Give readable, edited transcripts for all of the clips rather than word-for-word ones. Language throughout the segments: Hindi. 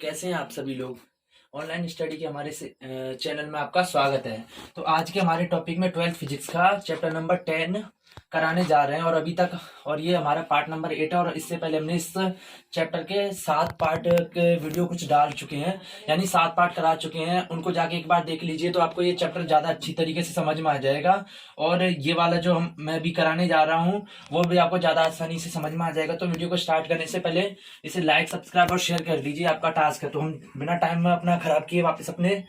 कैसे हैं आप सभी लोग। ऑनलाइन स्टडी के हमारे चैनल में आपका स्वागत है। तो आज के हमारे टॉपिक में 12th फिजिक्स का चैप्टर नंबर 10 कराने जा रहे हैं और अभी तक और ये हमारा पार्ट नंबर 8 है और इससे पहले हमने इस चैप्टर के 7 पार्ट के वीडियो कुछ डाल चुके हैं, यानी 7 पार्ट करा चुके हैं। उनको जाके एक बार देख लीजिए तो आपको ये चैप्टर ज़्यादा अच्छी तरीके से समझ में आ जाएगा और ये वाला जो मैं भी कराने जा रहा हूँ वो भी आपको ज़्यादा आसानी से समझ में आ जाएगा। तो वीडियो को स्टार्ट करने से पहले इसे लाइक, सब्सक्राइब और शेयर कर दीजिए, आपका टास्क है। तो हम बिना टाइम में अपना खराब किए वापस अपने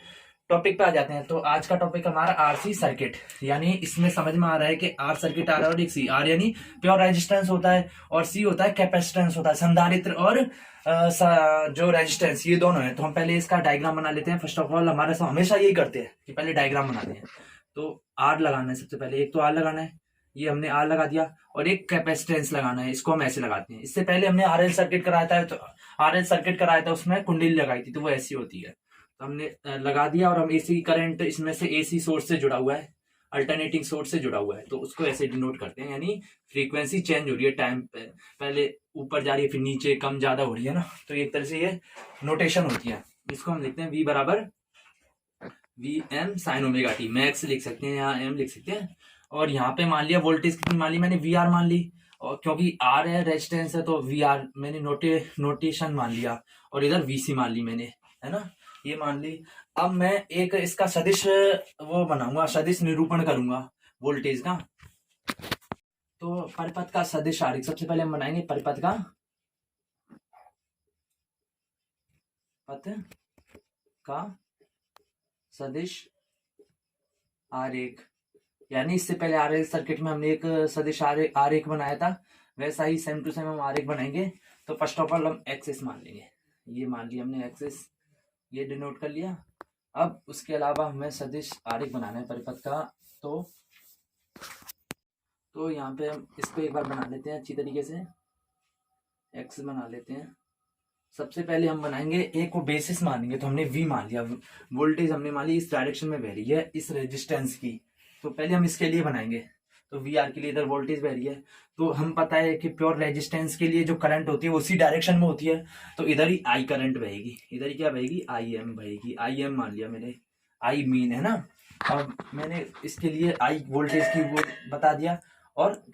टॉपिक पे आ जाते हैं। तो आज का टॉपिक हमारा आरसी सर्किट, यानी इसमें समझ में आ रहा है कि आर सर्किट आ रहा है और एक सी। आर यानी प्योर रेजिस्टेंस होता है और सी होता है कैपेसिटेंस होता है, संधारित्र और जो रेजिस्टेंस, ये दोनों है। तो हम पहले इसका डायग्राम बना लेते हैं। फर्स्ट ऑफ ऑल हमारे साथ हमेशा यही करते हैं कि पहले डायग्राम बनाते हैं। तो आर लगाना है सबसे पहले, एक तो आर लगाना है, ये हमने आर लगा दिया, और एक कैपेसिटेंस लगाना है, इसको हम ऐसे लगाते हैं। इससे पहले हमने आरएल सर्किट कराया था, तो आरएल सर्किट कराया था उसमें कुंडली लगाई थी, तो वो ऐसी होती है। तो हमने लगा दिया और हम एसी करंट इसमें से एसी सोर्स से जुड़ा हुआ है, अल्टरनेटिंग सोर्स से जुड़ा हुआ है, तो उसको ऐसे डिनोट करते हैं। यानी फ्रीक्वेंसी चेंज हो रही है टाइम पे, पहले ऊपर जा रही है फिर नीचे कम ज्यादा हो रही है ना, तो एक तरह से ये नोटेशन होती है। इसको हम लिखते हैं V बराबर V M sine omega t. Max लिख सकते हैं, यहाँ एम लिख सकते हैं। और यहाँ पे मान लिया वोल्टेज कितनी मान ली मैंने, वी आर मान ली, और क्योंकि आर है रेजिस्टेंस है तो वी आर मैंने नोटेशन मान लिया, और इधर वीसी मान ली मैंने, है ना, ये मान ली। अब मैं एक इसका सदिश वो बनाऊंगा, सदिश निरूपण करूंगा वोल्टेज का। तो परिपथ का सदिश आरेख सबसे पहले हम बनाएंगे, परिपथ का पथ का सदिश आरेख, यानी इससे पहले आरएल सर्किट में हमने एक सदिश आरेख बनाया था, वैसा ही सेम टू सेम हम आरेख बनाएंगे। तो फर्स्ट ऑफ ऑल हम एक्सिस मान लेंगे, ये मान लिया हमने एक्सिस, ये डिनोट कर लिया। अब उसके अलावा हमें सदिश आरेख बनाना है परिपथ का, तो यहाँ पे हम इसको एक बार बना लेते हैं अच्छी तरीके से, एक्स बना लेते हैं। सबसे पहले हम बनाएंगे एक को बेसिस मानेंगे, तो हमने वी मान लिया, वोल्टेज हमने मान ली इस डायरेक्शन में बह रही है इस रेजिस्टेंस की, तो पहले हम इसके लिए बनाएंगे। तो वी आर के लिए इधर वोल्टेज बह रही है, तो हम पता है कि प्योर रेजिस्टेंस के लिए जो करंट होती है वो उसी डायरेक्शन में होती है, तो इधर ही आई करंट बहेगी, इधर ही क्या बहेगी, आई एम बहेगी। आई एम मान लिया मैंने, आई मीन है ना। अब मैंने इसके लिए आई वोल्टेज की वो बता दिया, और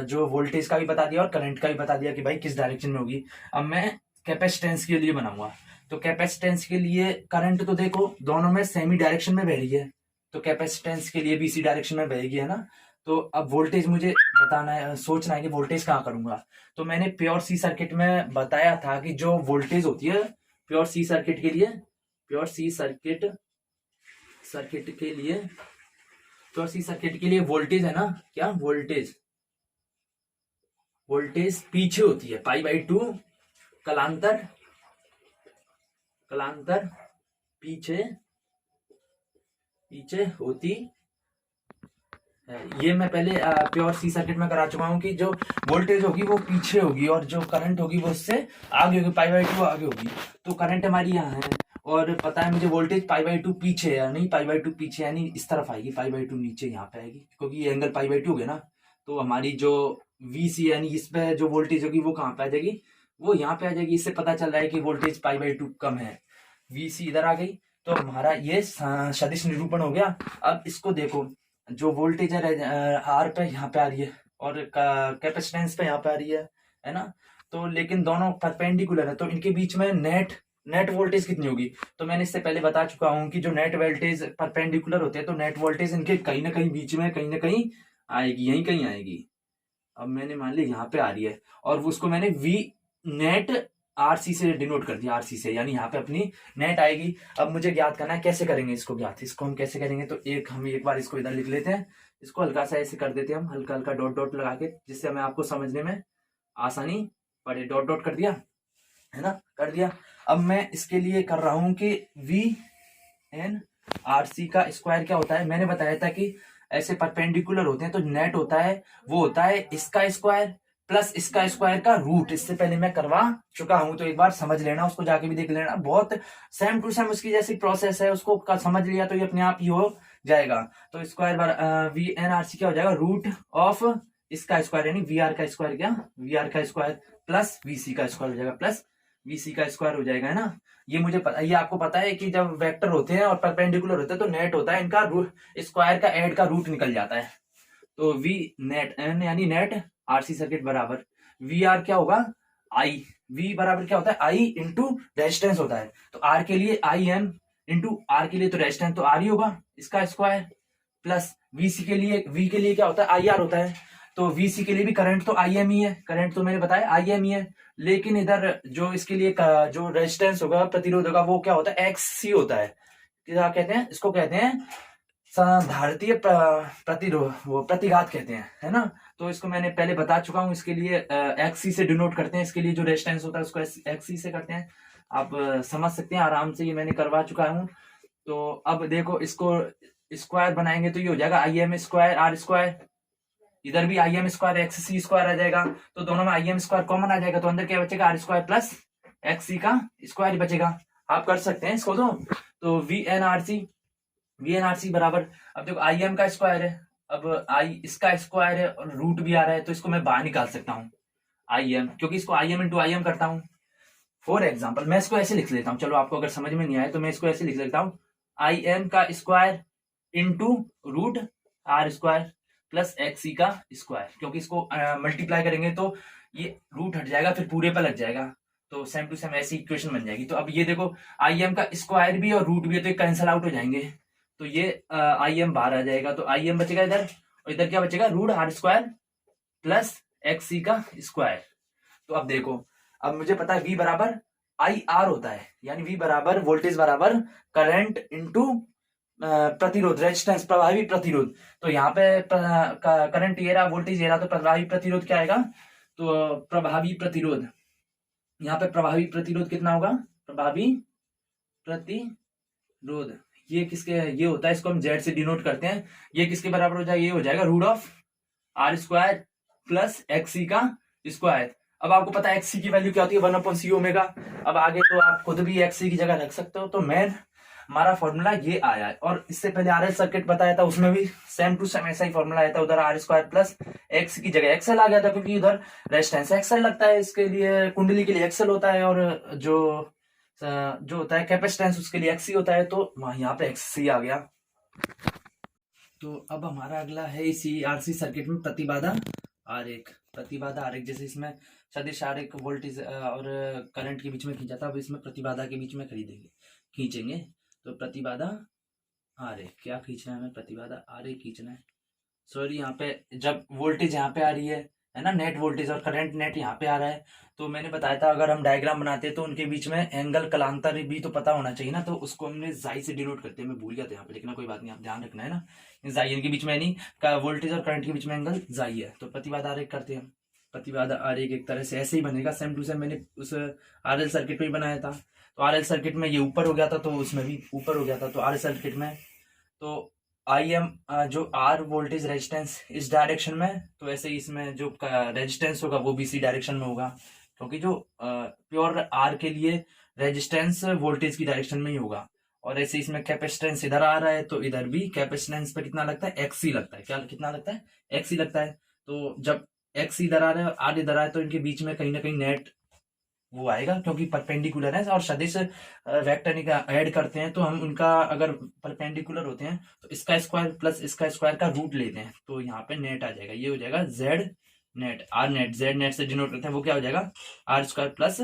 जो वोल्टेज का भी बता दिया और करंट का भी बता दिया कि भाई किस डायरेक्शन में होगी। अब मैं कैपेसिटेंस के लिए बनाऊंगा, तो कैपेसिटेंस के लिए करंट तो देखो दोनों में सेमी डायरेक्शन में बह रही है, तो कैपेसिटेंस के लिए भी इसी डायरेक्शन में बहेगी, है ना। तो अब वोल्टेज मुझे बताना है, सोचना है कि वोल्टेज कहाँ करूंगा। तो मैंने प्योर सी सर्किट में बताया था कि जो वोल्टेज होती है प्योर सी सर्किट के लिए, प्योर सी सर्किट के लिए, प्योर सी सर्किट के लिए वोल्टेज है ना, क्या वोल्टेज पीछे होती है π/2, कलांतर पीछे होती है। ये मैं पहले प्योर सी सर्किट में करा चुका हूं कि जो वोल्टेज होगी वो पीछे होगी और जो करंट होगी वो उससे आगे होगी, π/2 आगे होगी। तो करंट हमारी यहाँ है और पता है मुझे वोल्टेज π/2 पीछे है, नहीं π/2 पीछे यानी इस तरफ आएगी, π/2 नीचे यहाँ पे आएगी, क्योंकि ये एंगल π/2 हो गया ना। तो हमारी जो VC यानी इस पे जो वोल्टेज होगी वो कहाँ पे आ जाएगी, वो यहाँ पे आ जाएगी। इससे पता चल रहा है कि वोल्टेज π/2 कम है, VC इधर आ गई। तो हमारा ये सदिश निरूपण हो गया। अब इसको देखो, जो वोल्टेज है आर पे यहाँ पे आ रही है और कैपेसिटेंस पे यहाँ पे आ रही है ना। तो लेकिन दोनों परपेंडिकुलर है, तो इनके बीच में नेट वोल्टेज कितनी होगी। तो मैंने इससे पहले बता चुका हूं कि जो नेट वोल्टेज परपेंडिकुलर होते हैं तो नेट वोल्टेज इनके कहीं ना कहीं बीच में कहीं ना कहीं आएगी, यहीं कहीं आएगी। अब मैंने मान लिया यहाँ पे आ रही है और उसको मैंने वी नेट आरसी से डिनोट कर दिया, आरसी से, यानी यहाँ पे अपनी नेट आएगी। अब मुझे ज्ञात करना है कैसे करेंगे इसको ज्ञात, इसको हम कैसे करेंगे। तो हम एक बार इसको इधर लिख लेते हैं, इसको हल्का सा ऐसे कर देते हैं हम, हल्का हल्का डॉट डॉट लगा के, जिससे हमें आपको समझने में आसानी पड़े। डॉट डॉट कर दिया, है ना, कर दिया। अब मैं इसके लिए कर रहा हूं कि वी एन आर सी का स्क्वायर क्या होता है। मैंने बताया था कि ऐसे परपेंडिकुलर होते हैं तो नेट होता है वो होता है इसका स्क्वायर प्लस इसका स्क्वायर का रूट। इससे पहले मैं करवा चुका हूं, तो एक बार समझ लेना, उसको जाके भी देख लेना, बहुत सेम टू सेम उसकी जैसी प्रोसेस है, उसको समझ लिया तो ये अपने आप ही हो जाएगा। तो स्क्वायर बार वी एन आर सी क्या हो जाएगा, रूट ऑफ इसका स्क्वायर यानी वी आर का स्क्वायर, क्या वी आर का स्क्वायर प्लस वीसी का स्क्वायर हो जाएगा, प्लस VC का स्क्वायर हो जाएगा, है ना। ये मुझे पता, ये आपको पता है कि जब वेक्टर होते हैं और परपेंडिकुलर होते हैं तो नेट होता है इनका स्क्वायर का ऐड का रूट निकल जाता है। तो V नेट N यानी नेट RC सर्किट बराबर VR क्या होगा, I। V बराबर क्या होता है, I इंटू रेजिस्टेंस होता है। तो R के लिए IM इंटू R के लिए तो रेजिस्टेंस तो R ही होगा, इसका स्क्वायर, प्लस VC के लिए, V के लिए क्या होता है, IR होता है। तो VC के लिए भी करंट तो IM ही है, करंट तो मैंने बताया IM ही है। लेकिन इधर जो इसके लिए जो रेजिस्टेंस होगा, प्रतिरोध होगा, वो क्या होता है, XC होता है। क्या कहते हैं इसको, कहते हैं भारतीय प्रतिरोध, वो प्रतिघात कहते हैं, है ना। तो इसको मैंने पहले बता चुका हूं, इसके लिए XC से डिनोट करते हैं, इसके लिए जो रेजिस्टेंस होता है उसको XC से करते हैं। आप समझ सकते हैं आराम से, ये मैंने करवा चुका हूं। तो अब देखो, इसको स्क्वायर बनाएंगे तो ये हो जाएगा IM स्क्वायर R स्क्वायर, इधर भी IM स्क्वायर XC स्क्वायर आ जाएगा। तो दोनों में IM स्क्वायर कॉमन आ जाएगा, तो अंदर क्या बचेगा, R स्क्वायर प्लस XC का स्क्वायर ही बचेगा। आप कर सकते हैं इसको। तो VNRC बराबर, अब देखो IM का स्क्वायर है, अब I इसका स्क्वायर है और रूट भी आ रहा है, तो इसको मैं बाहर निकाल सकता हूँ IM, क्योंकि इसको IM इंटू IM करता हूँ। फॉर एग्जाम्पल मैं इसको ऐसे लिख लेता हूँ, चलो आपको अगर समझ में नहीं आए तो मैं इसको ऐसे लिख लेता हूँ, IM का square into root R square plus XC का स्क्वायर, क्योंकि इसको मल्टीप्लाई करेंगे तो ये रूट हट जाएगा, फिर पूरे पर लग जाएगा, तो सेम टू सेम ऐसी इक्वेशन बन जाएगी। तो अब ये देखो, IM का स्क्वायर भी और रूट भी है, तो ये कैंसिल आउट हो जाएंगे, तो ये IM बाहर आ जाएगा, तो IM बचेगा इधर, और इधर क्या बचेगा, root R square plus XC का स्क्वायर। तो अब देखो, अब मुझे पता है V बराबर IR होता है, यानी V बराबर वोल्टेज बराबर करंट इंटू प्रतिरोध, रेजिस्टेंस, प्रभावी प्रतिरोध। तो यहाँ पे करंट ये रहा, वोल्टेज ये रहा, तो प्रभावी प्रतिरोध क्या आएगा, तो प्रभावी प्रतिरोध, यहाँ पे प्रभावी प्रतिरोध कितना होगा, प्रभावी प्रतिरोध ये किसके, ये होता है, इसको हम Z से डिनोट करते हैं। ये किसके बराबर हो जाएगा, ये हो जाएगा root of R square plus XC का स्क्वायर। अब आपको पता है XC की वैल्यू क्या होती है, 1/C ओमेगा। अब आगे तो आप खुद भी XC की जगह रख सकते हो। तो मेन हमारा फॉर्मूला ये आया है, और इससे पहले RL सर्किट बताया था, उसमें भी सेम टू सेम ऐसा ही फॉर्मूला आया था, उधर R स्क्वायर प्लस X की जगह XL आ गया था, क्योंकि उधर रेजिस्टेंस XL लगता है, इसके लिए कुंडली के लिए XL होता है, और जो होता है कैपेसिटेंस उसके लिए XC होता है, तो यहाँ पे XC आ गया। तो अब हमारा अगला है इसी RC सर्किट में प्रतिबाधा आरेख। प्रतिबाधा आरेख, जैसे इसमें सदिश आरेख वोल्टेज और करंट के बीच में खींचा था, अब इसमें प्रतिबाधा के बीच में खींचेंगे। तो प्रतिबाधा आरेख क्या खींचना है हमें, प्रतिबाधा आरेख खींचना है। सॉरी, यहाँ पे जब वोल्टेज यहाँ पे आ रही है ना, नेट वोल्टेज, और करंट नेट यहाँ पे आ रहा है, तो मैंने बताया था अगर हम डायग्राम बनाते हैं तो उनके बीच में एंगल कलांतर भी तो पता होना चाहिए ना, तो उसको हमने जाई से डिनोट करते हैं। मैं भूल गया था यहाँ पे, लेकिन कोई बात नहीं, आप ध्यान रखना है ना, जाई इनके बीच में नहीं, वोल्टेज और करंट के बीच में एंगल जाई है। तो प्रतिबाधा आरेख करते हैं। प्रतिबाधा आरेख एक तरह से ऐसे ही बनेगा, सेम टू सेम मैंने उस RL सर्किट में बनाया था। तो RL सर्किट में ये ऊपर हो गया था, तो उसमें भी ऊपर हो गया था। तो RL सर्किट में तो IM जो R वोल्टेज रेजिस्टेंस इस डायरेक्शन में, तो ऐसे ही इसमें जो रेजिस्टेंस होगा वो भी इसी डायरेक्शन में होगा, क्योंकि जो प्योर R के लिए रेजिस्टेंस वोल्टेज की डायरेक्शन में ही होगा। और ऐसे इसमें कैपेसिटेंस इधर आ रहा है, तो इधर भी कैपेसिटेंस पे कितना लगता है, XC लगता है। क्या कितना लगता है, XC लगता है। तो जब XC इधर आ रहा है और R इधर आ रहा है, तो इनके बीच में कहीं ना कहीं नेट वो आएगा, क्योंकि परपेंडिकुलर है, और सदिश वेक्टर का ऐड करते हैं, तो हम उनका अगर परपेंडिकुलर होते हैं तो इसका स्क्वायर प्लस इसका स्क्वायर का रूट लेते हैं, तो यहाँ पे नेट आ जाएगा। ये हो जाएगा Z net, R net, Z net से डिनोट करते हैं, वो क्या हो जाएगा, R स्क्वायर प्लस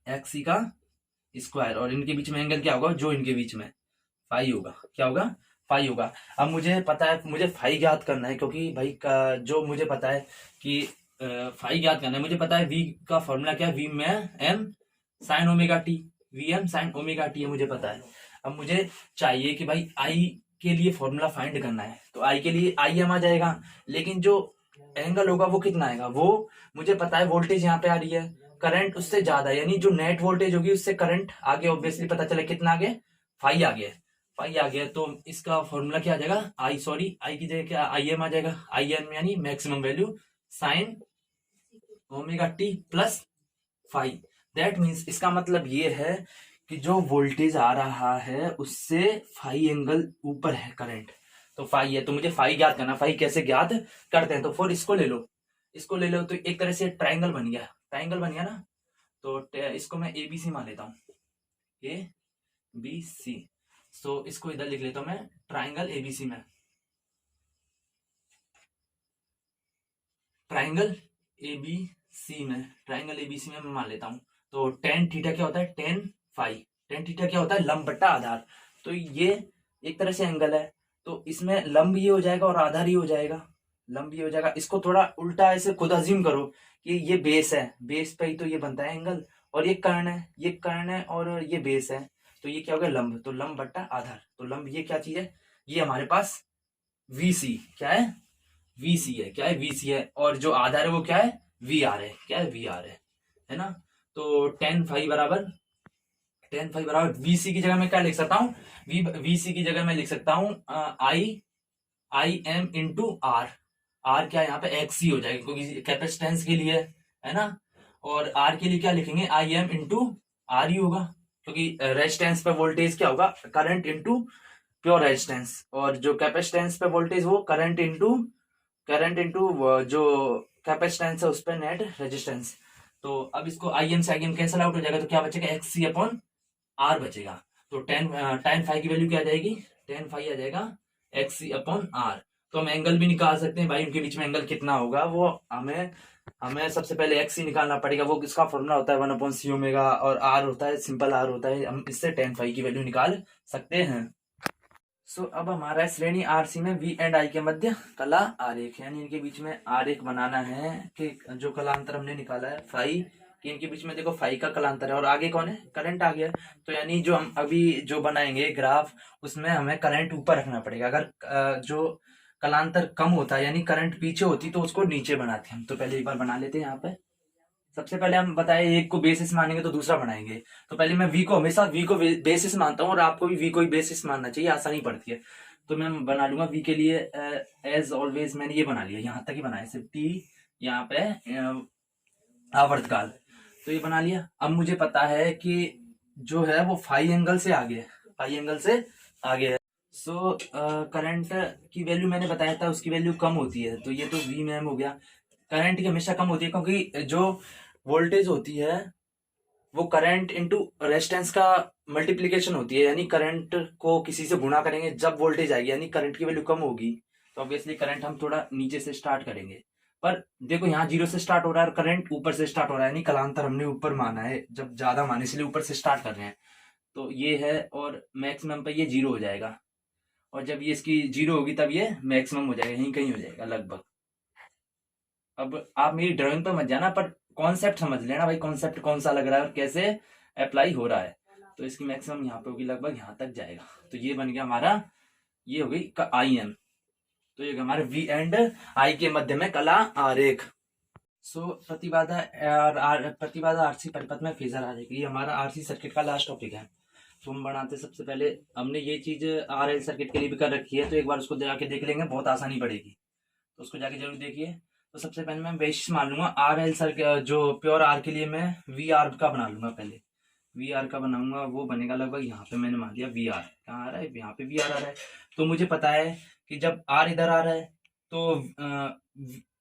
XC का स्क्वायर, और इनके बीच में एंगल क्या होगा, जो इनके बीच में फाई होगा, क्या होगा, फाई होगा। अब मुझे पता है, मुझे फाई ज्ञात करना है, क्योंकि भाई जो मुझे पता है कि फाई ज्ञात करना है, मुझे पता है V का फॉर्मूला क्या है, V में M sign omega T, VM sign omega T है, मुझे पता है। अब मुझे चाहिए कि भाई I के लिए फॉर्मूला फाइंड करना है, तो I के लिए IM आ जाएगा, लेकिन जो एंगल होगा वो कितना आएगा, वो मुझे पता है, वोल्टेज यहाँ पे आ रही है, करंट उससे ज्यादा, यानी जो नेट वोल्टेज होगी उससे करंट आगे, ऑब्वियसली पता चले कितना आगे, फाई आ गया, फाई आ गया। तो इसका फॉर्मूला क्या आ जाएगा, आई की जगह क्या IM आ जाएगा, IM यानी maximum value sine omega t plus phi. That means, इसका मतलब ये है कि जो वोल्टेज आ रहा है उससे फाई एंगल ऊपर है करंट, तो फाई है, तो मुझे फाई ज्ञात करना। फाई कैसे ज्ञात करते हैं, तो फोर इसको ले लो, तो एक तरह से ट्राइंगल बन गया, ना। तो इसको मैं ABC मान लेता हूँ, ABC। सो इसको इधर लिख लेता हूँ मैं ट्राइंगल ABC में, ट्राइंगल ABC में मैं मान लेता हूँ। तो टेन थीटा क्या होता है, टेन थीटा क्या होता है, लंब बट्टा आधार। तो ये एक तरह से एंगल है, तो इसमें लंब ये हो जाएगा और आधार ही हो जाएगा, लंब ये हो जाएगा। इसको थोड़ा उल्टा ऐसे खुद अज्यूम करो कि ये बेस है, बेस पे ही तो ये बनता है एंगल, और ये कर्ण है, ये कर्ण है और ये बेस है, तो ये क्या हो गया, लंब। तो लंब बट्टा आधार, तो लंब ये क्या चीज है, ये हमारे पास VC क्या है, VC है, क्या है, VC है। और जो आधार है वो क्या है, VR है, क्या है, VR है ना। तो टेन फाइव बराबर VC की जगह मैं क्या लिख सकता हूँ, VC की जगह मैं लिख सकता हूँ I M into R. R क्या है यहाँ पे XC हो जाएगा, क्योंकि कैपेसिटेंस के लिए है ना। और आर के लिए क्या लिखेंगे, आई एम इंटू आर ही होगा, क्योंकि रेजिस्टेंस पे वोल्टेज क्या होगा, करंट इंटू प्योर रेजिस्टेंस, और जो कैपेसिटेंस पे वोल्टेज वो करंट इंटू जो कैपेसिटेंस है उस पर नेट रेजिस्टेंस। तो अब इसको आई एम से आई एम कैंसल आउट हो जाएगा, तो क्या बचेगा, XC अपॉन आर बचेगा। तो टेन फाइव की वैल्यू क्या आ जाएगी, टेन फाइव आ जाएगा XC अपॉन आर। तो हम एंगल भी निकाल सकते हैं भाई, उनके बीच में एंगल कितना होगा वो हमें हमें सबसे पहले XC निकालना पड़ेगा, वो किसका फॉर्मूला होता है 1/c ओमेगा, और आर होता है सिंपल आर होता है, हम इससे टेन फाइव की वैल्यू निकाल सकते हैं। सो अब हमारा श्रेणी RC में V एंड I के मध्य कला आरेख, यानी इनके बीच में आरेख बनाना है कि जो कलांतर हमने निकाला है फाई, कि इनके बीच में देखो फाई का कलांतर है, और आगे कौन है, करंट आ गया। तो यानी जो हम अभी जो बनाएंगे ग्राफ, उसमें हमें करंट ऊपर रखना पड़ेगा। अगर जो कलांतर कम होता है यानी करंट पीछे होती, तो उसको नीचे बनाते हैं हम। तो पहले एक बार बना लेते हैं यहाँ पे। सबसे पहले हम बताए एक को बेसिस मानेंगे तो दूसरा बनाएंगे, तो पहले मैं V को हमेशा V को बेसिस मानता हूँ, और आपको भी V को ही बेसिस मानना चाहिए, आसानी पड़ती है। तो मैं बना लूंगा V के लिए एज ऑलवेज मैंने ये बना लिया, यहाँ तक ही बनाया, सिर्फ T यहाँ पे आवर्तकाल, तो ये बना लिया। अब मुझे पता है कि जो है वो फाई एंगल से आगे है, फाई एंगल से आगे है। सो करंट की वैल्यू मैंने बताया था, उसकी वैल्यू कम होती है, तो ये तो V में हो गया। करंट की हमेशा कम होती है, क्योंकि जो वोल्टेज होती है वो करंट इंटू रेजिस्टेंस का मल्टीप्लीकेशन होती है, यानी करंट को किसी से गुणा करेंगे जब वोल्टेज आएगी, यानी करंट की वैल्यू कम होगी, तो ऑब्वियसली करंट हम थोड़ा नीचे से स्टार्ट करेंगे। पर देखो यहाँ 0 से स्टार्ट हो रहा है और करंट ऊपर से स्टार्ट हो रहा है, यानी कलांतर हमने ऊपर माना है, जब ज्यादा माने इसलिए ऊपर से स्टार्ट कर रहे हैं। तो ये है, और मैक्सिमम पे ये 0 हो जाएगा, और जब ये इसकी 0 होगी तब ये मैक्सिमम हो जाएगा, यहीं कहीं हो जाएगा लगभग। अब आप मेरी ड्राइंग पे मत जाना, पर कॉन्सेप्ट समझ लेना भाई, कॉन्सेप्ट कौन सा लग रहा है और कैसे अप्लाई हो रहा है। तो इसकी मैक्सिमम यहाँ पे होगी, लगभग यहाँ तक जाएगा। तो ये बन गया हमारा, ये हो गई IM। तो ये हमारे V एंड I के मध्य में कला आरेख। सो प्रतिबाधा प्रतिबाधा RC परिपथ में फेजर आरेख, ये हमारा RC सर्किट का लास्ट टॉपिक है। तो हम बनाते सबसे पहले, हमने ये चीज RL सर्किट के लिए भी कर रखी है, तो एक बार उसको जाके देख लेंगे, बहुत आसानी पड़ेगी, तो उसको जाके जरूर देखिए। तो सबसे पहले मैं बेसिस मान लूंगा RL सर्किट, जो प्योर R के लिए मैं VR का बना लूंगा। पहले VR का बनाऊंगा, वो बनेगा लगभग यहाँ पे मैंने मान लिया VR, कहाँ आ रहा है, यहाँ पे VR आ रहा है। तो मुझे पता है कि जब R इधर आ रहा है तो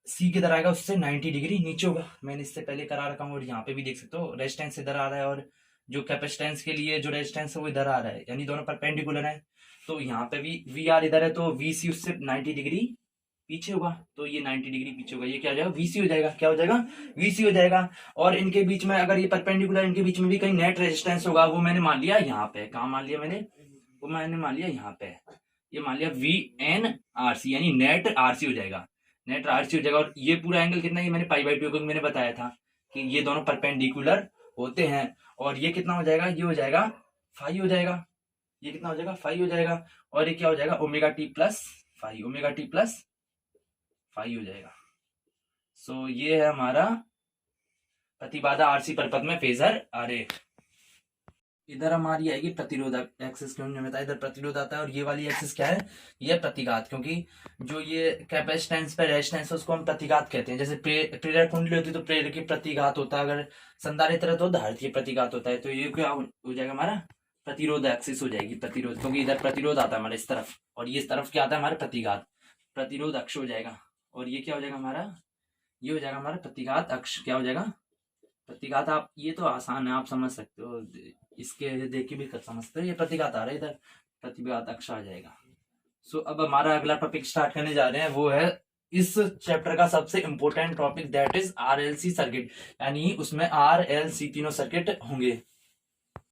C किधर आएगा, उससे 90 डिग्री नीचे होगा। मैंने इससे पहले करा रखा हूँ, और यहाँ पे भी देख सकते हो रेजिस्टेंस इधर आ रहा है, और जो कैपेसिटेंस के लिए जो रेजिस्टेंस है वो इधर आ रहा है, यानी दोनों परपेंडिकुलर है। तो यहाँ पे भी VR इधर है, तो VC उससे 90 डिग्री पीछे होगा, तो ये 90 डिग्री पीछे होगा, ये क्या हो जाएगा, VC हो जाएगा। क्या हो जाएगा, VC हो जाएगा। और इनके बीच में अगर ये परपेंडिकुलर, इनके बीच में भी कहीं नेट रेजिस्टेंस होगा, वो मैंने मान लिया यहाँ पे। कहाँ मान लिया मैंने, वो मैंने मान लिया यहाँ पे, ये मान लिया VNRC, यानी नेट RC हो जाएगा, नेट RC हो जाएगा। और ये पूरा एंगल कितना, ये मैंने π/2, क्योंकि मैंने बताया था कि ये दोनों परपेंडिकुलर होते हैं। और ये कितना हो जाएगा, ये हो जाएगा फाई हो जाएगा, ये कितना हो जाएगा, फाई हो जाएगा। और ये क्या हो जाएगा, ω t plus phi, ω t plus phi हो जाएगा। सो ये है हमारा प्रतिबाधा RC परिपथ में फेजर आरेख। इधर हमारी आएगी प्रतिरोधक एक्सिस, क्योंकि बताया इधर प्रतिरोध आता है, और ये वाली एक्सिस क्या है, ये प्रतिघात, क्योंकि जो ये कैपेसिटेंस पे रेजिस्टेंस है उसको हम प्रतिघात कहते हैं। जैसे प्रेरक कुंडली होती है तो प्रेरक की प्रतिघात होता है, अगर संधारित्र तो धारित्र प्रतिघात होता है। तो ये क्या हो जाएगा, हमारा प्रतिरोध एक्सिस हो जाएगी, प्रतिरोध, क्योंकि इधर प्रतिरोध आता है हमारे इस तरफ, और ये इस तरफ क्या आता है हमारे प्रतिघात, प्रतिरोध अक्ष हो जाएगा। और ये क्या हो जाएगा हमारा, ये हो जाएगा हमारा प्रतिघात अक्ष, क्या हो जाएगा, प्रतीघात आप, ये तो आसान है, आप समझ सकते हो, इसके देख के भी कर समझते हो। ये प्रतीघात आ रहा है, इधर प्रतिघात अक्ष आ जाएगा। सो अब हमारा अगला टॉपिक स्टार्ट करने जा रहे हैं, वो है इस चैप्टर का सबसे important topic, that is RLC circuit. यानी उसमें आरएलसी तीनों सर्किट होंगे।